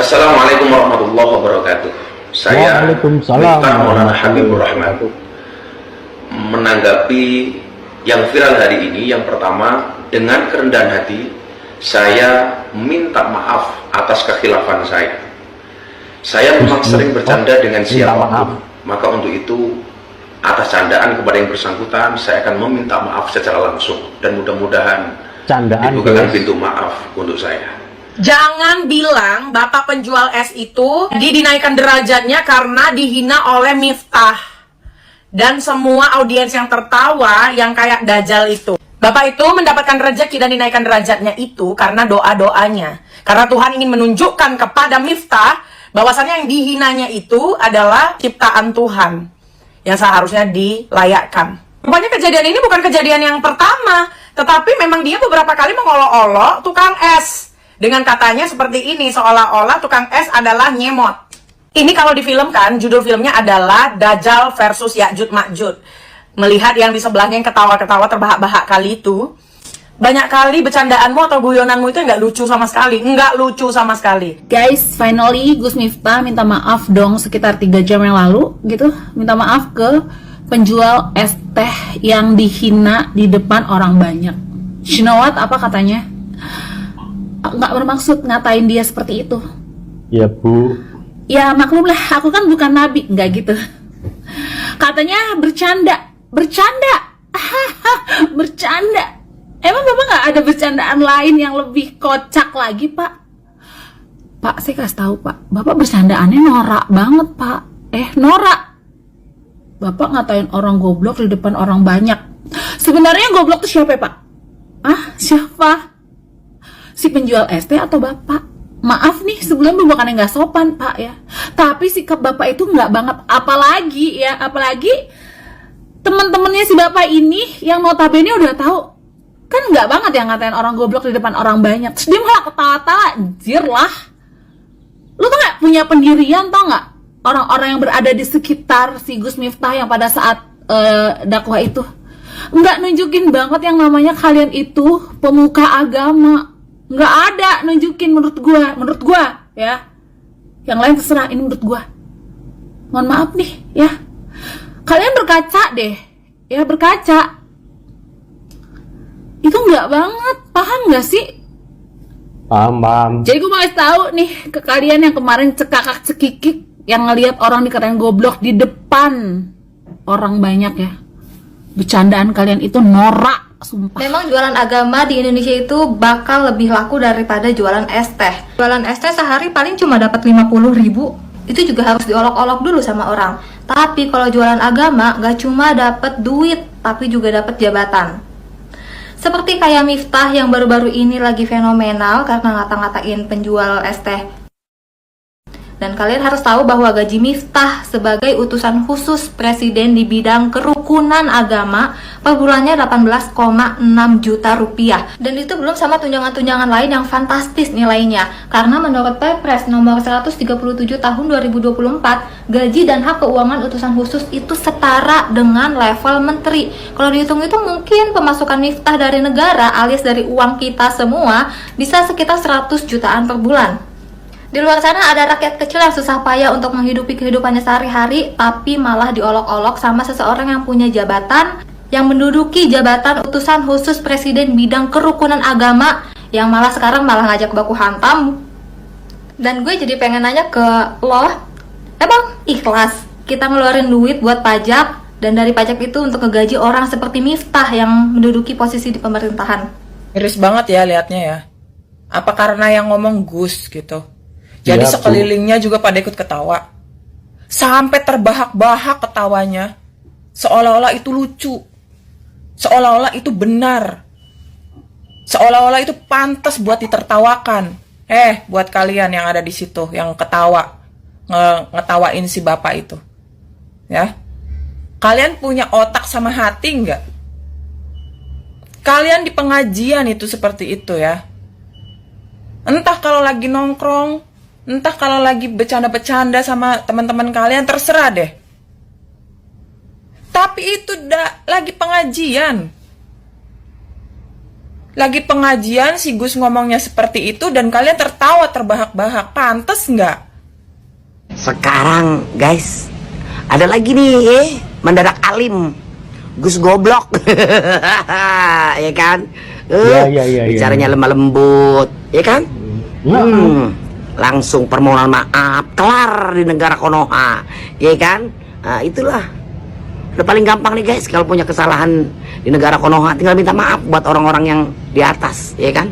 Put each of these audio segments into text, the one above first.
Assalamualaikum warahmatullahi wabarakatuh. Saya Waalaikumsalam Miftah Maulana warahmatullahi Habibur Rahman menanggapi yang viral hari ini. Yang pertama, dengan kerendahan hati saya minta maaf atas kekhilafan saya. Saya memang sering bercanda dengan siapapun, maka untuk itu atas candaan kepada yang bersangkutan saya akan meminta maaf secara langsung, dan mudah-mudahan dibukakan pintu maaf untuk saya. Jangan bilang bapak penjual es itu dinaikkan derajatnya karena dihina oleh Miftah dan semua audiens yang tertawa yang kayak Dajjal itu. Bapak itu mendapatkan rezeki dan dinaikkan derajatnya itu karena doa-doanya. Karena Tuhan ingin menunjukkan kepada Miftah bahwasannya yang dihinanya itu adalah ciptaan Tuhan yang seharusnya dilayakkan. Rupanya kejadian ini bukan kejadian yang pertama, tetapi memang dia beberapa kali mengolok-olok tukang es. Dengan katanya seperti ini, seolah-olah tukang es adalah nyemot. Ini kalau difilmkan, judul filmnya adalah Dajjal versus Ya'juj Ma'juj. Melihat yang di sebelahnya yang ketawa-ketawa terbahak-bahak kali itu, banyak kali bercandaanmu atau guyonanmu itu nggak lucu sama sekali. Nggak lucu sama sekali. Guys, finally Gus Miftah minta maaf dong sekitar 3 jam yang lalu gitu. Minta maaf ke penjual es teh yang dihina di depan orang banyak. You know what? Apa katanya? Nggak bermaksud ngatain dia seperti itu. Ya Bu. Ya maklum lah, aku kan bukan nabi, nggak gitu. Katanya bercanda, bercanda. Emang bapak nggak ada bercandaan lain yang lebih kocak lagi Pak? Pak, saya kasih tahu Pak, bapak bercandaannya norak banget Pak. Norak. Bapak ngatain orang goblok di depan orang banyak. Sebenarnya goblok itu siapa Pak? Siapa? Si penjual es teh atau bapak? Maaf nih, sebelum bukannya nggak sopan Pak ya, tapi sikap bapak itu nggak banget. Apalagi teman-temannya si bapak ini yang notabene udah tahu kan nggak banget ya ngatain orang goblok di depan orang banyak. Terus dia malah ketawa-tawa, anjir lah. Lu tuh nggak punya pendirian, tau nggak? Orang-orang yang berada di sekitar si Gus Miftah yang pada saat dakwah itu nggak nunjukin banget yang namanya kalian itu pemuka agama. Nggak ada nunjukin menurut gua ya. Yang lain terserah, ini menurut gua. Mohon maaf nih ya. Kalian berkaca deh. Ya berkaca. Itu nggak banget, paham nggak sih? Paham. Jadi gua mau kasih tahu nih ke kalian yang kemarin cekakak-cekikik yang ngelihat orang dikatain goblok di depan orang banyak ya. Bercandaan kalian itu norak. Sumpah. Memang jualan agama di Indonesia itu bakal lebih laku daripada jualan es teh. Jualan es teh sehari paling cuma dapat 50.000. Itu juga harus diolok-olok dulu sama orang. Tapi kalau jualan agama gak cuma dapat duit, tapi juga dapat jabatan. Seperti kayak Miftah yang baru-baru ini lagi fenomenal karena ngata-ngatain penjual es teh. Dan kalian harus tahu bahwa gaji Miftah sebagai utusan khusus presiden di bidang kerukunan agama per bulannya 18,6 juta rupiah. Dan itu belum sama tunjangan-tunjangan lain yang fantastis nilainya. Karena menurut Perpres nomor 137 tahun 2024, gaji dan hak keuangan utusan khusus itu setara dengan level menteri. Kalau dihitung itu mungkin pemasukan Miftah dari negara alias dari uang kita semua bisa sekitar 100 jutaan per bulan. Di luar sana ada rakyat kecil yang susah payah untuk menghidupi kehidupannya sehari-hari, tapi malah diolok-olok sama seseorang yang punya jabatan, yang menduduki jabatan utusan khusus presiden bidang kerukunan agama, yang malah sekarang malah ngajak baku hantam. Dan gue jadi pengen nanya ke lo, emang ikhlas kita ngeluarin duit buat pajak, dan dari pajak itu untuk ngegaji orang seperti Miftah yang menduduki posisi di pemerintahan? Miris banget ya liatnya ya. Apa karena yang ngomong Gus gitu? Jadi ya, sekelilingnya juga pada ikut ketawa. Sampai terbahak-bahak ketawanya. Seolah-olah itu lucu. Seolah-olah itu benar. Seolah-olah itu pantas buat ditertawakan. Buat kalian yang ada di situ, yang ketawa. Ngetawain si bapak itu. Ya. Kalian punya otak sama hati nggak? Kalian di pengajian itu seperti itu ya. Entah kalau lagi nongkrong, entah kalau lagi bercanda-bercanda sama teman-teman kalian, terserah deh. Tapi itu lagi pengajian. Lagi pengajian si Gus ngomongnya seperti itu dan kalian tertawa terbahak-bahak. Pantes nggak? Sekarang guys, ada lagi nih mendadak alim, Gus goblok. Ya kan? Iya. Bicaranya lemah lembut, ya kan? Langsung permohonan maaf, kelar di negara Konoha, ya kan? Nah, itulah udah paling gampang nih guys, kalau punya kesalahan di negara Konoha tinggal minta maaf buat orang-orang yang di atas, ya kan?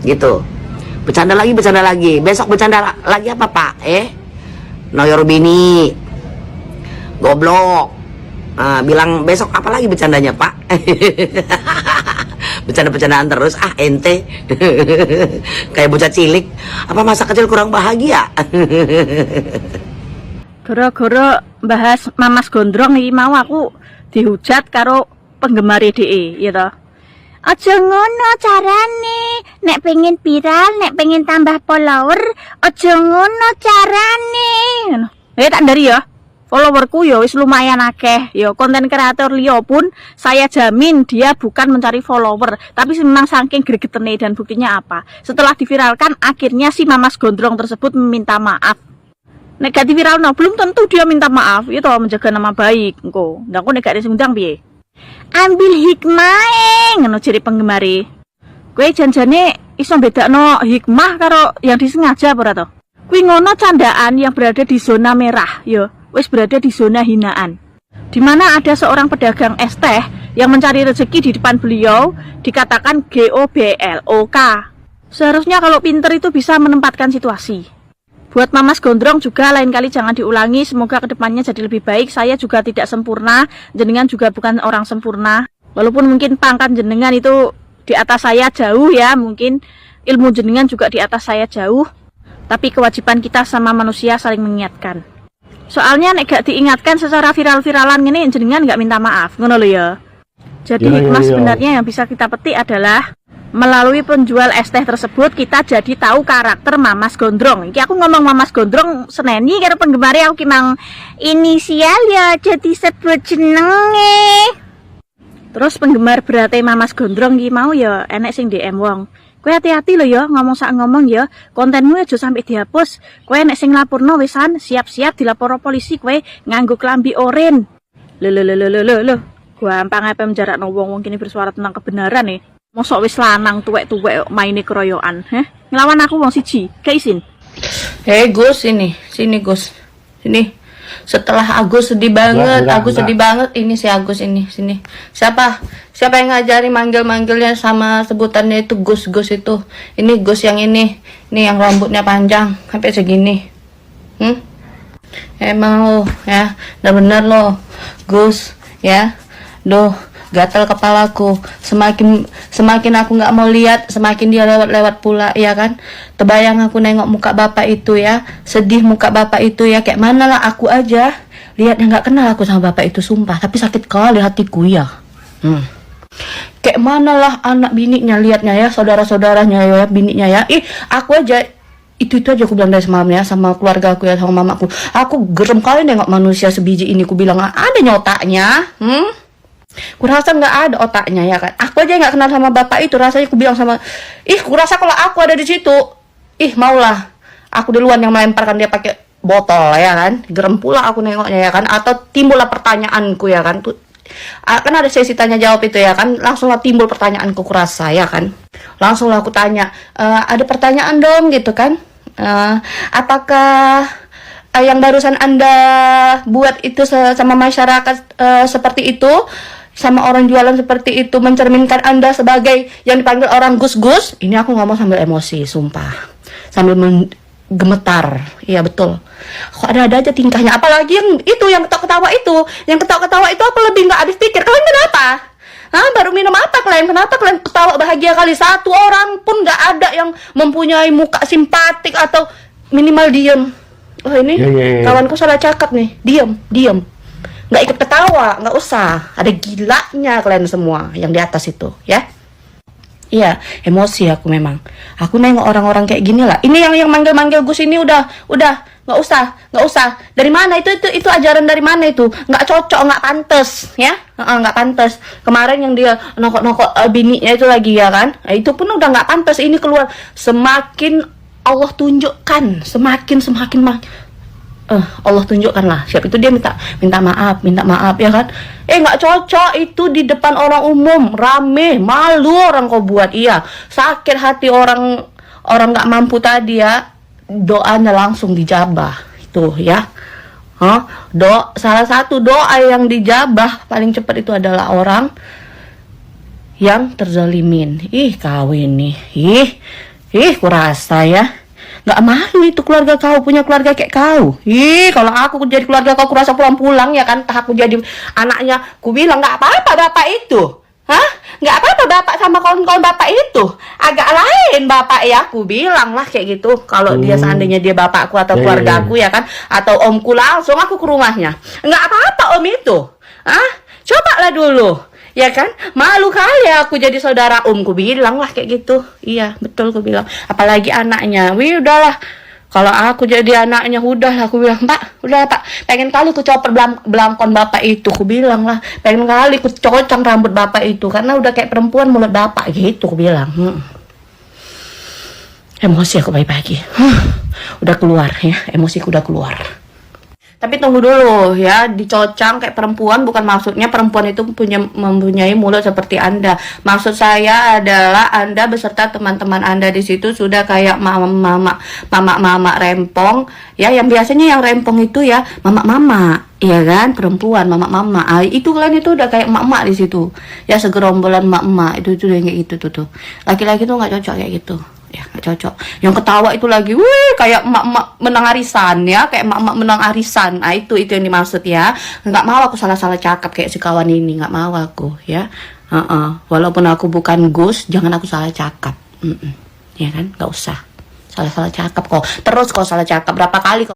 Gitu. Bercanda lagi. Besok bercanda lagi apa Pak? Noyor bini, goblok. Bilang besok apa lagi bercandanya Pak? Bercanda-bercandaan terus, ente. Kayak bocah cilik. Apa masa kecil kurang bahagia? Gara-gara bahas Mamas Gondrong iki mau aku dihujat karo penggemar DE, ya toh. Aja ngono carane, nek pengen viral, nek pengen tambah follower, aja ngono carane. Tak dari ya. Followerku ya wis lumayan akeh. Ya konten kreator liya pun saya jamin dia bukan mencari follower, tapi memang saking gregetene. Dan buktinya apa? Setelah diviralkan akhirnya si Mamas Gondrong tersebut meminta maaf. Nek gak diviral belum tentu dia minta maaf. Itu menjaga nama baik engko. Ndak kok nek gak disundang piye? Ambil hikmah ngono ciri penggemari. Kowe janjane iso bedakno hikmah karo yang disengaja apa ora to? Kuwi ngono candaan yang berada di zona merah, ya. Wis berada di zona hinaan. Di mana ada seorang pedagang es teh yang mencari rezeki di depan beliau dikatakan GOBLOK. Seharusnya kalau pinter itu bisa menempatkan situasi. Buat Mamas Gondrong juga lain kali jangan diulangi. Semoga kedepannya jadi lebih baik. Saya juga tidak sempurna, jenengan juga bukan orang sempurna. Walaupun mungkin pangkat jenengan itu di atas saya jauh ya, mungkin ilmu jenengan juga di atas saya jauh. Tapi kewajiban kita sama manusia saling mengingatkan. Soalnya nek gak diingatkan secara viral-viralan gini jenengan gak minta maaf, ngono lho ya. Jadi hikmah sebenarnya yang bisa kita petik adalah melalui penjual es teh tersebut kita jadi tahu karakter Mamas Gondrong. Iki aku ngomong Mamas Gondrong seneni karo penggemar aku ki mang inisial ya jadi sebut jenenge. Terus penggemar berate Mamas Gondrong ki mau ya enek sing DM wong. Kowe hati-hati lho ya, ngomong sak ngomong ya. Kontenmu aja sampai dihapus. Kowe nek sing laporno wisan, siap-siap dilapor polisi kowe nganggo klambi oren. Lho. Gampang ape menjarakno wong-wong kini bersuara tentang kebenaran nih. Mosok wis lanang tuwek-tuwek maine keroyokan, nglawan aku wong siji, gak izin. Gus, sini Gus. Sini. Setelah Agus sedih banget, sedih banget. Ini si Agus ini, sini. Siapa yang ngajari manggil-manggilnya sama sebutannya itu Gus itu. Ini Gus yang ini yang rambutnya panjang sampai segini. Emang lo ya, bener lo Gus ya. Duh, gatal kepalaku. Semakin aku nggak mau lihat, semakin dia lewat pula, ya kan? Terbayang aku nengok muka bapak itu ya, sedih muka bapak itu ya. Kayak mana lah aku aja lihatnya nggak kenal aku sama bapak itu, sumpah. Tapi sakit kali hatiku ya. Kayak mana lah anak bininya lihatnya ya, saudara-saudaranya ya, bininya ya. Aku aja itu aja aku bilang dari semalam ya sama keluarga aku ya, sama mamaku. Aku gerem kali nengok manusia sebiji ini. Ku bilang ada nyotaknya. Kurasa nggak ada otaknya ya kan. Aku aja nggak kenal sama bapak itu, rasanya aku bilang sama kurasa kalau aku ada di situ, maulah aku duluan yang melemparkan dia pakai botol ya kan. Gerem pula aku nengoknya ya kan. Atau timbullah pertanyaanku ya kan. Kan ada sesi tanya jawab itu ya kan. Langsunglah timbul pertanyaanku, kurasa ya kan. Langsunglah aku tanya, ada pertanyaan dong gitu kan. Apakah yang barusan Anda buat itu sama masyarakat seperti itu, sama orang jualan seperti itu, mencerminkan Anda sebagai yang dipanggil orang Gus-Gus? Ini aku ngomong sambil emosi, sumpah. Sambil gemetar. Iya betul. Kok ada aja tingkahnya. Apalagi yang ketawa-ketawa itu. Yang ketawa-ketawa itu aku lebih nggak habis pikir. Kalian kenapa? Baru minum apa kalian? Kenapa kalian ketawa bahagia kali? Satu orang pun nggak ada yang mempunyai muka simpatik atau minimal diem. Oh ini kawanku salah cakap nih. Diem. Nggak ikut ketawa, nggak usah. Ada gilanya kalian semua yang di atas itu, ya. Iya, emosi aku memang. Aku nengok orang-orang kayak gini lah. Ini yang manggil-manggil Gus ini udah nggak usah. Dari mana itu ajaran dari mana itu? Nggak cocok, nggak pantas, ya? Nggak pantas. Kemarin yang dia nokok bininya itu lagi ya kan? Nah, itu pun udah nggak pantas. Ini keluar semakin Allah tunjukkan, semakin Allah tunjukkanlah. Siap itu dia minta maaf ya kan? Nggak cocok itu di depan orang umum, rame, malu orang kau buat. Iya, sakit hati orang nggak mampu tadi ya, doanya langsung dijabah itu ya. Salah satu doa yang dijabah paling cepat itu adalah orang yang terzalimin. Kawin nih, kurasa ya. Nggak malu itu keluarga kau, punya keluarga kayak kau. Kalau aku jadi keluarga kau, kurasa pulang-pulang ya kan, entah aku jadi anaknya, ku bilang nggak apa-apa bapak itu. Nggak apa-apa bapak sama kawan-kawan bapak itu. Agak lain bapak ya, ku bilang lah kayak gitu. Kalau dia seandainya dia bapakku atau keluarga aku ya kan, atau omku, langsung aku ke rumahnya. Nggak apa-apa om itu. Cobalah dulu. Ya kan, malu kali aku jadi saudara ku bilang lah kayak gitu. Iya betul, ku bilang. Apalagi anaknya, udahlah. Kalau aku jadi anaknya, udah aku bilang, Pak, pengen kali ku copot belangkon bapak itu, ku bilang lah. Pengen kali ku cocang rambut bapak itu, karena udah kayak perempuan mulut bapak gitu, ku bilang. Emosi aku pagi-pagi. Udah keluar ya, emosiku udah keluar. Tapi tunggu dulu ya, dicocang kayak perempuan bukan maksudnya perempuan itu mempunyai mulut seperti Anda. Maksud saya adalah Anda beserta teman-teman Anda di situ sudah kayak mama rempong ya, yang biasanya yang rempong itu ya mama ya kan, perempuan mama. Itu kalian itu udah kayak emak di situ. Ya segerombolan emak itu kayak gitu tuh. Laki-laki tuh nggak cocok kayak gitu. Ya nggak cocok. Yang ketawa itu lagi, kayak emak menang arisan ya, kayak emak menang arisan. Itu yang dimaksud ya. Nggak mau aku salah-salah cakap kayak si kawan ini, nggak mau aku ya. Walaupun aku bukan Gus, jangan aku salah cakap. Ya kan, nggak usah salah-salah cakap kok. Terus kok salah cakap berapa kali kok.